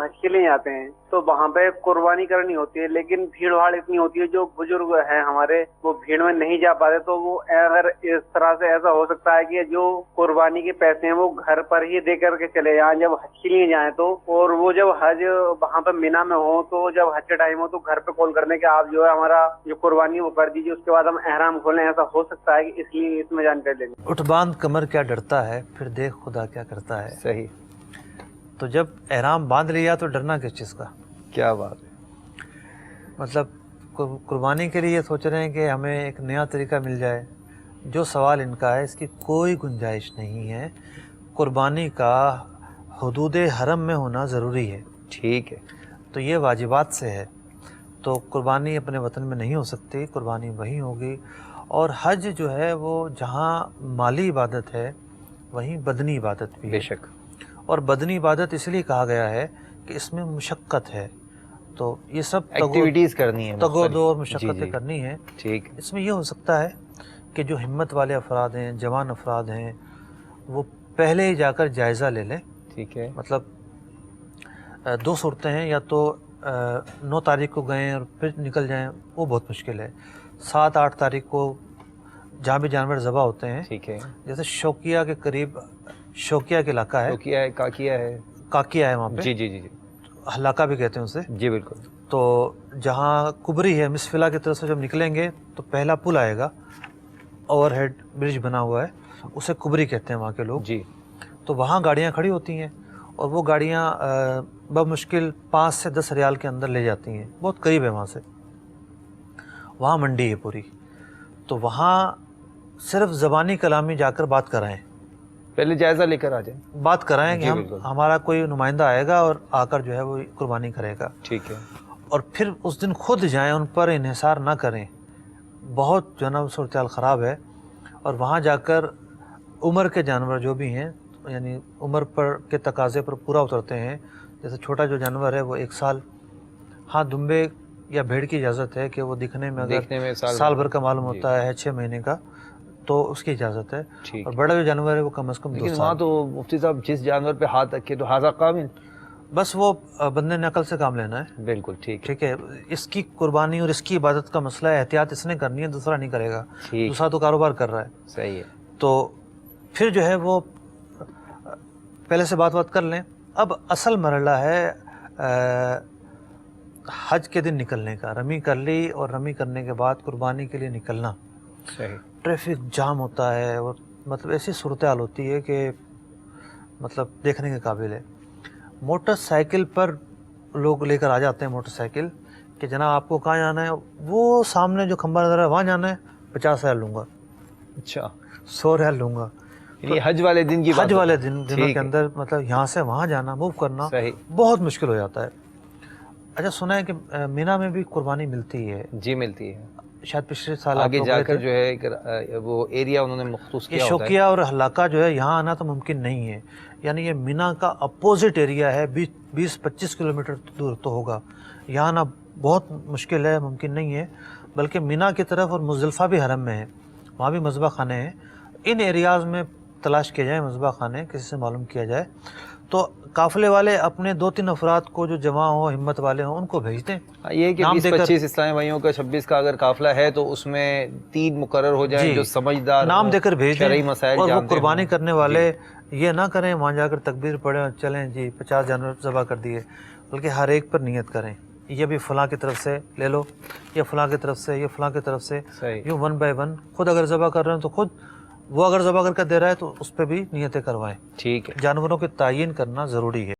हज के लिए जाते हैं तो वहाँ पे कुर्बानी करनी होती है, लेकिन भीड़ भाड़ इतनी होती है, जो बुजुर्ग हैं हमारे वो भीड़ में नहीं जा पाते। तो वो अगर इस तरह से ऐसा हो सकता है कि जो कुर्बानी के पैसे हैं वो घर पर ही दे करके चले जाएं जब हज के लिए जाएं तो, और वो जब हज वहाँ पे मिना में हो तो जब हज का टाइम हो तो घर पे कॉल करने के आप जो है हमारा जो कुर्बानी वो कर दीजिए, उसके बाद हम एहराम खोलें, ऐसा हो सकता है कि इसलिए इसमें जानकारी लेंगे। उठ बांध कमर क्या डरता है, फिर देख खुदा क्या करता है। सही, तो जब एहराम बांध लिया तो डरना किस चीज़ का। क्या बात है। मतलब कुर्बानी के लिए ये सोच रहे हैं कि हमें एक नया तरीका मिल जाए। जो सवाल इनका है इसकी कोई गुंजाइश नहीं है। कुर्बानी का हुदूद हरम में होना ज़रूरी है। ठीक है, तो ये वाजिबात से है। तो कुर्बानी अपने वतन में नहीं हो सकती, कुर्बानी वहीं होगी। और हज जो है वो जहाँ माली इबादत है वहीं बदनी इबादत भी है। बेशक। और बदनी इबादत इसलिए कहा गया है कि इसमें मुशक्क़त है। तो ये सब एक्टिविटीज़ करनी है, तगोदो और मुशक्क़तें करनी है। ठीक। इसमें ये हो सकता है कि जो हिम्मत वाले अफराद हैं, जवान अफराद हैं, वो पहले ही जाकर जायज़ा ले लें। ठीक है। मतलब दो सूरतें हैं, या तो 9 तारीख को गए और फिर निकल जाएं, वो बहुत मुश्किल है। 7-8 तारीख को जहाँ भी जानवर ज़बा होते हैं, ठीक है, जैसे शौकिया के करीब, शौकिया के इलाका है, शौकिया है, काकिया है, काकिया है वहाँ पे, जी जी जी जी, हलाका भी कहते हैं उसे। जी बिल्कुल। तो जहाँ कुबरी है, मिसफिला की तरफ से जब निकलेंगे तो पहला पुल आएगा, ओवरहेड ब्रिज बना हुआ है, उसे कुबरी कहते हैं वहाँ के लोग जी। तो वहाँ गाड़ियाँ खड़ी होती हैं और वो गाड़ियाँ बमुश्किल 5 से 10 रियाल के अंदर ले जाती हैं। बहुत करीब है वहाँ से, वहाँ मंडी है पूरी। तो वहाँ सिर्फ ज़बानी कलामी जाकर बात कराएं, पहले जायज़ा लेकर आ जाए, बात कराएं कि हम हमारा कोई नुमाइंदा आएगा और आकर जो है वो कुर्बानी करेगा। ठीक है। और फिर उस दिन खुद जाएं, उन पर इन्हिसार ना करें। बहुत जो है ना सूरत हाल ख़राब है। और वहाँ जाकर उम्र के जानवर जो भी हैं, यानी उम्र पर के तकाज़े पर पूरा उतरते हैं। जैसे छोटा जो जानवर है वो 1 साल, हाँ दुम्बे या भेड़ की इजाज़त है कि वो दिखने में अगर साल भर का मालूम होता है, 6 महीने का, तो उसकी इजाज़त है। और बड़ा जो जानवर है वो कम से कम 2 साल। लेकिन वहाँ तो मुफ्ती साहब जिस जानवर पे हाथ रखे तो हाज़ा कामिल, बस वो बंदे ने अकल से काम लेना है। बिल्कुल ठीक है। इसकी कुर्बानी और इसकी इबादत का मसला है, एहतियात इसने करनी है, दूसरा नहीं करेगा। दूसरा तो कारोबार कर रहा है। सही है। तो फिर जो है वो पहले से बात कर लें। अब असल मरहला है हज के दिन निकलने का। रमी कर ली और रमी करने के बाद कुर्बानी के लिए निकलना। सही। ट्रैफिक जाम होता है और मतलब ऐसी सूरत हाल होती है कि मतलब देखने के काबिल है। मोटरसाइकिल पर लोग लेकर आ जाते हैं मोटरसाइकिल कि जनाब आपको कहाँ जाना है, वो सामने जो खंबा नज़र है वहाँ जाना है, 50 रियाल लूँगा। अच्छा, 100 रियाल लूँगा। ये हज वाले दिन की बात, हज वाले दिनों के अंदर मतलब यहाँ से वहाँ जाना, मूव करना बहुत मुश्किल हो जाता है। अच्छा, सुना है कि मीना में भी कुर्बानी मिलती है। जी मिलती है, शायद पिछले साल आगे जाकर जो है वो एरिया उन्होंने मखसूस किया होता है। शौकिया और हलाका जो है यहाँ आना तो मुमकिन नहीं है। यानी ये मीना का अपोजिट एरिया है, 20-25 किलोमीटर दूर तो होगा। यहाँ आना बहुत मुश्किल है, मुमकिन नहीं है। बल्कि मीना की तरफ और मुज़दलिफ़ा भी हरम में है, वहाँ भी मज़बा खाने हैं। इन एरियाज़ में तलाश किया जाए मज़बा खाने, किसी से मालूम किया जाए। तो काफ़िले वाले अपने 2-3 अफराद को जो जमा हो, हिम्मत वाले हों, उनको भेज दें। ये कि 20-25 इस्लामी भाइयों का 26 का अगर काफ़िला है तो उसमें 3 मुकर्रर हो जाए जो समझदार, नाम देकर भेज दें। और वो कुर्बानी करने वाले ये ना करें वहाँ जाकर तकबीर पढ़ें और चलें जी 50 जानवर ज़बा कर दिए, बल्कि हर एक पर नियत करें, ये भी फ़लाँ की तरफ से ले लो, ये फ़लाँ की तरफ से, ये फ़लाँ की तरफ से, यूँ 1 बाय 1। खुद अगर ज़बा कर रहे हैं तो खुद, वो अगर ज़बा करके दे रहा है तो उस पर भी नियतें करवाएं। ठीक है। जानवरों की तायीन करना ज़रूरी है।